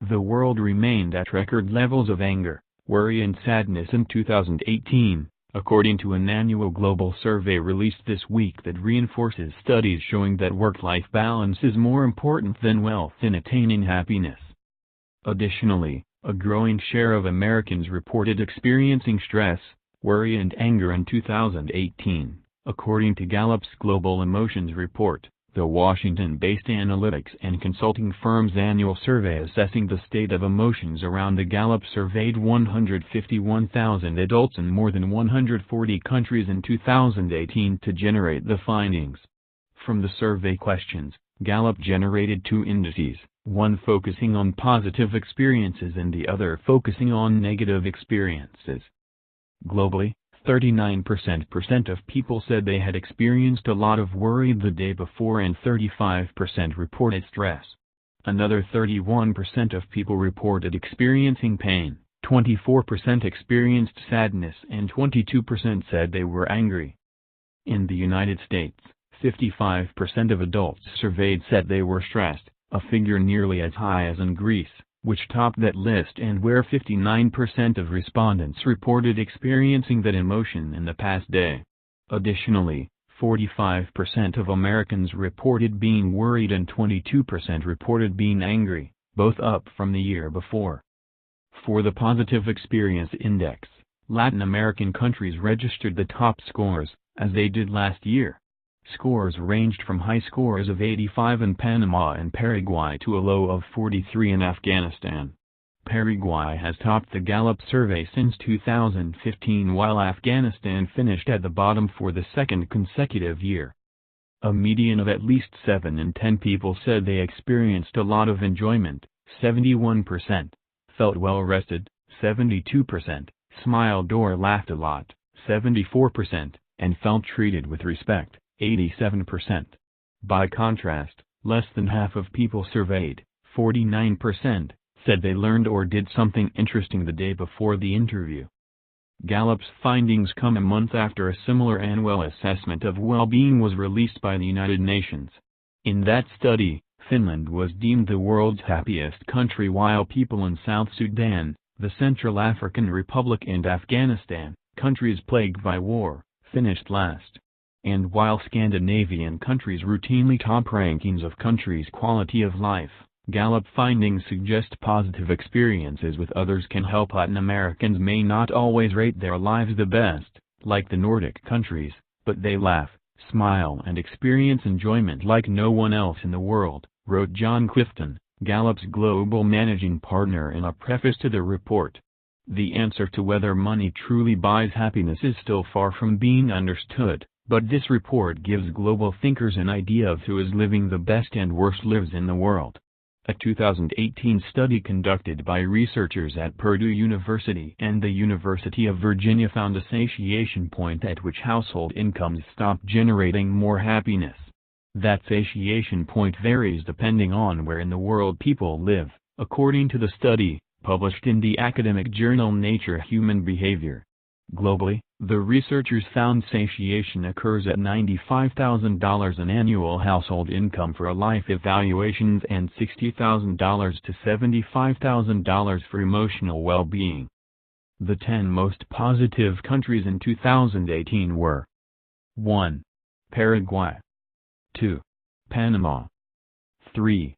The world remained at record levels of anger, worry and sadness in 2018, according to an annual global survey released this week that reinforces studies showing that work-life balance is more important than wealth in attaining happiness. Additionally, a growing share of Americans reported experiencing stress, worry and anger in 2018, according to Gallup's Global Emotions Report, the Washington-based analytics and consulting firm's annual survey assessing the state of emotions around the Gallup surveyed 151,000 adults in more than 140 countries in 2018 to generate the findings. From the survey questions, Gallup generated two indices, one focusing on positive experiences and the other focusing on negative experiences. Globally, 39% of people said they had experienced a lot of worry the day before and 35% reported stress. Another 31% of people reported experiencing pain, 24% experienced sadness and 22% said they were angry. In the United States, 55% of adults surveyed said they were stressed, a figure nearly as high as in Greece, which topped that list and where 59% of respondents reported experiencing that emotion in the past day. Additionally, 45% of Americans reported being worried and 22% reported being angry, both up from the year before. For the Positive Experience Index, Latin American countries registered the top scores, as they did last year. Scores ranged from high scores of 85 in Panama and Paraguay to a low of 43 in Afghanistan. Paraguay has topped the Gallup survey since 2015 while Afghanistan finished at the bottom for the second consecutive year. A median of at least 7 in 10 people said they experienced a lot of enjoyment, 71%, felt well rested, 72%, smiled or laughed a lot, 74%, and felt treated with respect, 87%. By contrast, less than half of people surveyed, 49%, said they learned or did something interesting the day before the interview. Gallup's findings come a month after a similar annual assessment of well-being was released by the United Nations. In that study, Finland was deemed the world's happiest country while people in South Sudan, the Central African Republic and Afghanistan, countries plagued by war, finished last. And while Scandinavian countries routinely top rankings of countries' quality of life, Gallup findings suggest positive experiences with others can help. Latin Americans may not always rate their lives the best, like the Nordic countries, but they laugh, smile and experience enjoyment like no one else in the world, wrote John Clifton, Gallup's global managing partner in a preface to the report. The answer to whether money truly buys happiness is still far from being understood. But this report gives global thinkers an idea of who is living the best and worst lives in the world. A 2018 study conducted by researchers at Purdue University and the University of Virginia found a satiation point at which household incomes stop generating more happiness. That satiation point varies depending on where in the world people live, according to the study, published in the academic journal Nature Human Behavior. Globally, the researchers found satiation occurs at $95,000 in annual household income for a life evaluations and $60,000 to $75,000 for emotional well-being. The 10 most positive countries in 2018 were 1. Paraguay, 2. Panama, 3.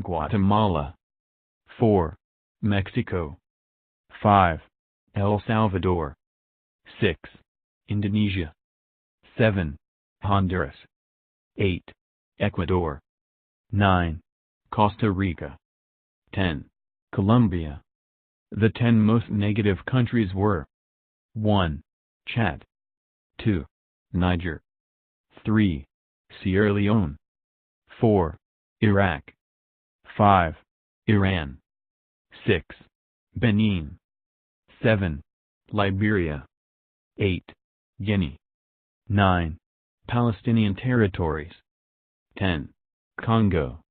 Guatemala, 4. Mexico, 5. El Salvador, 6. Indonesia, 7. Honduras, 8. Ecuador, 9. Costa Rica, 10. Colombia. The 10 most negative countries were 1. Chad, 2. Niger, 3. Sierra Leone, 4. Iraq, 5. Iran, 6. Benin, 7. Liberia, 8. Guinea, 9. Palestinian territories, 10. Congo,